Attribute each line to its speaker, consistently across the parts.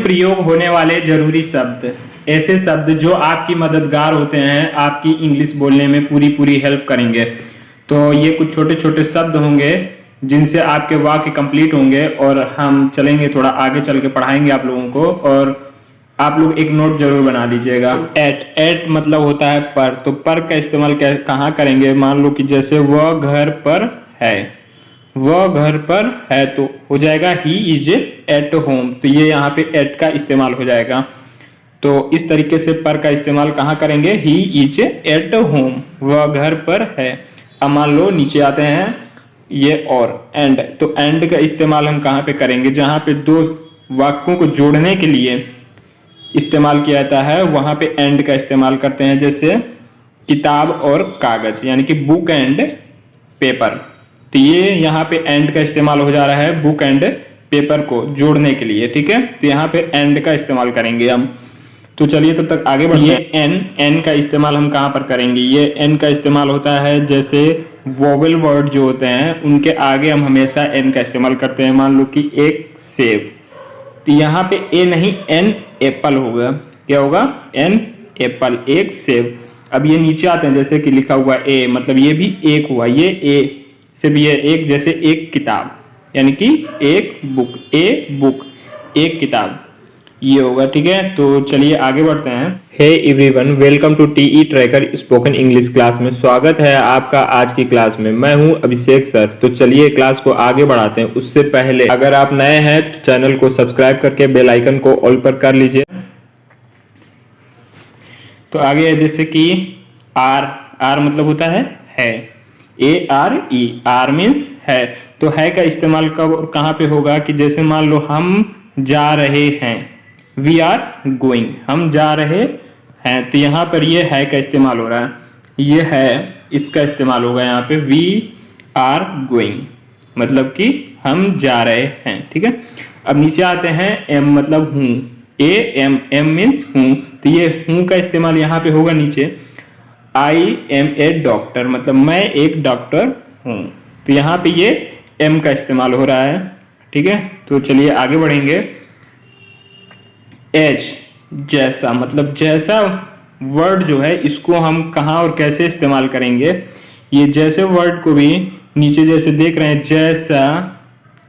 Speaker 1: प्रयोग होने वाले जरूरी शब्द, ऐसे शब्द जो आपकी मददगार होते हैं, आपकी इंग्लिश बोलने में पूरी पूरी हेल्प करेंगे। तो ये कुछ छोटे छोटे शब्द होंगे जिनसे आपके वाक्य कंप्लीट होंगे और हम चलेंगे थोड़ा आगे चल के पढ़ाएंगे आप लोगों को। और आप लोग एक नोट जरूर बना लीजिएगा। एट मतलब होता है पर, तो पर का इस्तेमाल कहाँ करेंगे? मान लो कि जैसे वह घर पर है, वह घर पर है तो हो जाएगा ही इज एट होम, तो ये यहाँ पे एट का इस्तेमाल हो जाएगा। तो इस तरीके से पर का इस्तेमाल कहाँ करेंगे? ही इज एट होम, वह घर पर है। अब मान लो नीचे आते हैं ये और एंड, तो एंड का इस्तेमाल हम कहाँ पे करेंगे? जहाँ पे दो वाक्यों को जोड़ने के लिए इस्तेमाल किया जाता है वहां पे एंड का इस्तेमाल करते हैं। जैसे किताब और कागज, यानी कि बुक एंड पेपर, तो ये यहाँ पे एंड का इस्तेमाल हो जा रहा है बुक एंड पेपर को जोड़ने के लिए। ठीक है, तो यहाँ पे एंड का इस्तेमाल करेंगे हम। तो चलिए तब तक आगे बढ़िए। एन का इस्तेमाल हम कहाँ पर करेंगे? ये एन का इस्तेमाल होता है जैसे वोवेल वर्ड जो होते हैं उनके आगे हम हमेशा एन का इस्तेमाल करते हैं। मान लो कि एक सेब, तो यहाँ पे ए नहीं एन एप्पल होगा। क्या होगा? एन एप्पल, एक सेब। अब ये नीचे आते हैं जैसे कि लिखा हुआ ए, मतलब ये भी एक हुआ, ये ए से भी है एक, जैसे एक किताब यानी कि एक बुक, ए बुक एक किताब, ये होगा। ठीक है, तो चलिए आगे बढ़ते हैं। Hey everyone, welcome to TE tracker spoken English class में। स्वागत है आपका आज की क्लास में। मैं हूं अभिषेक सर। तो चलिए क्लास को आगे बढ़ाते हैं। उससे पहले अगर आप नए हैं तो चैनल को सब्सक्राइब करके बेल आइकन को ऑल पर कर लीजिए। तो आगे है जैसे कि आर मतलब होता है A R E, R means है। तो है का इस्तेमाल कब और कहाँ पे होगा? कि जैसे मान लो हम जा रहे हैं, वी आर गोइंग, हम जा रहे हैं, तो यहाँ पर ये है का इस्तेमाल हो रहा है। ये है इसका इस्तेमाल होगा यहाँ पे, वी आर गोइंग, मतलब कि हम जा रहे हैं। ठीक है, अब नीचे आते हैं एम मतलब हूँ, ए एम, एम मीन्स हूँ, तो ये हूँ का इस्तेमाल यहाँ पे होगा नीचे। आई एम ए डॉक्टर, मतलब मैं एक डॉक्टर हूँ, तो यहाँ पे ये एम का इस्तेमाल हो रहा है। ठीक है, तो चलिए आगे बढ़ेंगे। एज जैसा, मतलब जैसा वर्ड जो है इसको हम कहाँ और कैसे इस्तेमाल करेंगे? ये जैसे वर्ड को भी नीचे जैसे देख रहे हैं, जैसा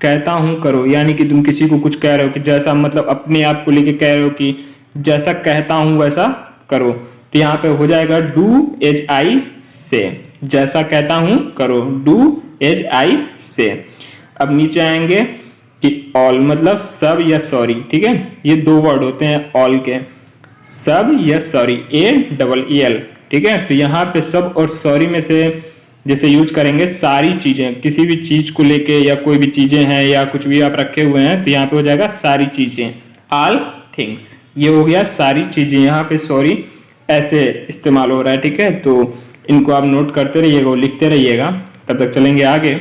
Speaker 1: कहता हूं करो, यानी कि तुम किसी को कुछ कह रहे हो कि जैसा, मतलब अपने आप को लेके कह रहे हो कि जैसा कहता हूं वैसा करो, तो यहाँ पे हो जाएगा डू एज आई से, जैसा कहता हूं करो, डू एज आई से। अब नीचे आएंगे कि ऑल मतलब सब या सॉरी। ठीक है, ये दो वर्ड होते हैं ऑल के, सब या sorry, A double E L. ठीक है, तो यहाँ पे सब और सॉरी में से जैसे यूज करेंगे सारी चीजें, किसी भी चीज को लेके या कोई भी चीजें हैं या कुछ भी आप रखे हुए हैं, तो यहाँ पे हो जाएगा सारी चीजें, ऑल थिंग्स, ये हो गया सारी चीजें। यहाँ पे सॉरी ऐसे इस्तेमाल हो रहा है। ठीक है, तो इनको आप नोट करते रहिएगा, लिखते रहिएगा, तब तक चलेंगे आगे।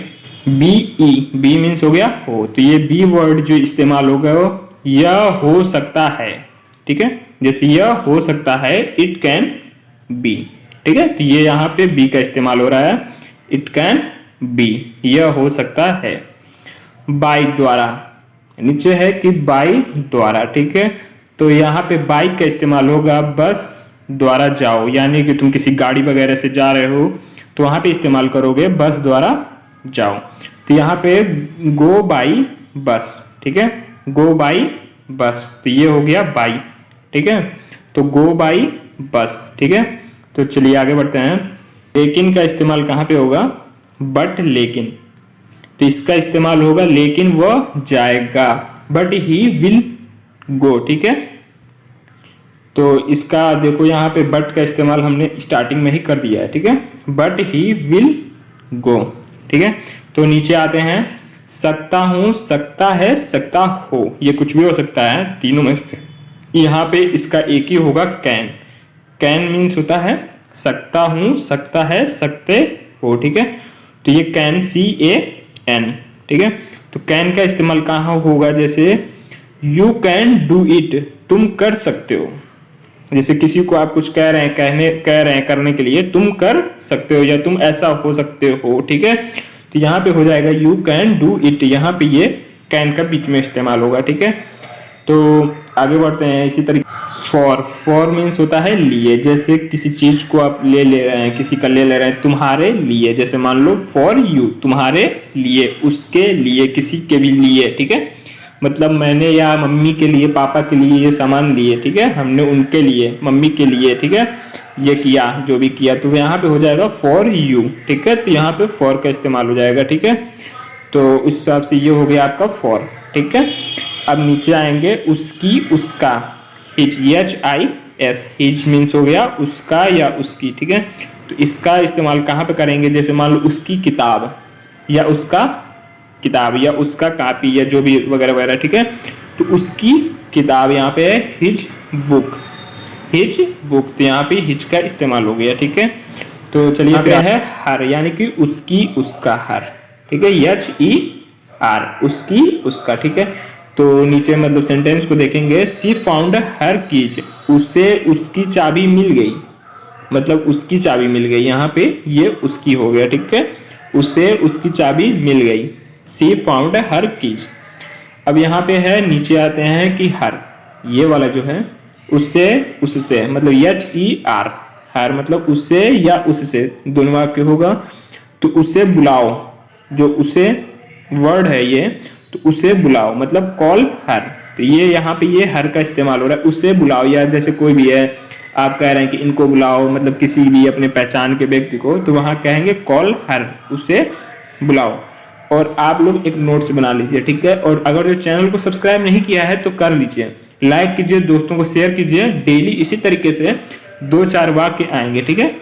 Speaker 1: बी ई, बी मीन्स हो गया हो, तो ये बी वर्ड जो इस्तेमाल होगा वो यह हो सकता है। ठीक है, जैसे यह हो सकता है, इट कैन बी। ठीक है, तो ये यहाँ पे बी का इस्तेमाल हो रहा है, इट कैन बी, यह हो सकता है। बाई द्वारा, नीचे है कि बाई द्वारा। ठीक है, तो यहाँ पे बाइक का इस्तेमाल होगा बस द्वारा जाओ, यानी कि तुम किसी गाड़ी वगैरह से जा रहे हो तो वहां पे इस्तेमाल करोगे बस द्वारा जाओ। तो यहाँ पे गो बाई बस। ठीक है, गो बाई बस, तो ये हो गया बाई। ठीक है, तो गो बाई बस। ठीक है, तो चलिए आगे बढ़ते हैं। लेकिन का इस्तेमाल कहाँ पे होगा? बट लेकिन, तो इसका इस्तेमाल होगा लेकिन वह जाएगा, बट ही विल गो। ठीक है, तो इसका देखो यहाँ पे बट का इस्तेमाल हमने स्टार्टिंग में ही कर दिया है। ठीक है, बट ही विल गो। ठीक है, तो नीचे आते हैं, सकता हूं, सकता है, सकता हो, ये कुछ भी हो सकता है तीनों में। यहाँ पे इसका एक ही होगा कैन। कैन मीन्स होता है सकता हूं, सकता है, सकते हो। ठीक है, तो ये कैन, सी ए एन। ठीक है, तो कैन का इस्तेमाल कहाँ होगा? जैसे यू कैन डू इट, तुम कर सकते हो। जैसे किसी को आप कुछ कह रहे हैं करने के लिए, तुम कर सकते हो या तुम ऐसा हो सकते हो। ठीक है, तो यहाँ पे हो जाएगा यू कैन डू इट, यहाँ पे ये कैन का बीच में इस्तेमाल होगा। ठीक है, तो आगे बढ़ते हैं इसी तरीके। फॉर मीन्स होता है लिए, जैसे किसी चीज को आप ले रहे हैं, किसी का ले रहे हैं तुम्हारे लिए, जैसे मान लो फॉर यू तुम्हारे लिए, उसके लिए, किसी के भी लिए, ठीक है। मतलब मैंने या मम्मी के लिए, पापा के लिए ये सामान लिए, ठीक है, हमने उनके लिए, मम्मी के लिए, ठीक है, ये किया, जो भी किया, तो यहाँ पे हो जाएगा फॉर यू, ठीक है। तो यहाँ पे फॉर का इस्तेमाल हो जाएगा, ठीक है। तो इस हिसाब से ये हो गया आपका फॉर, ठीक है। अब नीचे आएंगे उसकी, उसका, हिज, HIS, हिज मीन्स हो गया उसका या उसकी, ठीक है। तो इसका इस्तेमाल कहाँ पे करेंगे, जैसे मान लो उसकी किताब या उसका किताब या उसका कॉपी या जो भी वगैरह वगैरह, ठीक है। तो उसकी किताब यहाँ पे है हिज बुक, हिज बुक, तो यहाँ पे हिज का इस्तेमाल हो गया, ठीक है। तो चलिए क्या है हर, यानी कि उसकी, उसका, हर, ठीक है, HER, उसकी, उसका, ठीक है। तो नीचे मतलब सेंटेंस को देखेंगे, सी फाउंड हर कीज, उसे उसकी चाबी मिल गई, मतलब उसकी चाबी मिल गई, यहाँ पे ये उसकी हो गया, ठीक है, उसे उसकी चाबी मिल गई, सी फाउंड हर कीज। अब यहाँ पे है, नीचे आते हैं कि हर, ये वाला जो है उससे, उससे, मतलब HER, हर मतलब उससे या उससे, दोनों वाक्य होगा। तो उसे बुलाओ, जो उसे वर्ड है ये, तो उसे बुलाओ मतलब कॉल हर, तो ये यहाँ पे ये हर का इस्तेमाल हो रहा है, उसे बुलाओ, या जैसे कोई भी है आप कह रहे हैं कि इनको बुलाओ, मतलब किसी भी अपने पहचान के व्यक्ति को, तो वहां कहेंगे कॉल हर, उसे बुलाओ। और आप लोग एक नोट्स बना लीजिए, ठीक है। और अगर जो चैनल को सब्सक्राइब नहीं किया है तो कर लीजिए, लाइक कीजिए, दोस्तों को शेयर कीजिए, डेली इसी तरीके से 2-4 वाक्य आएंगे, ठीक है।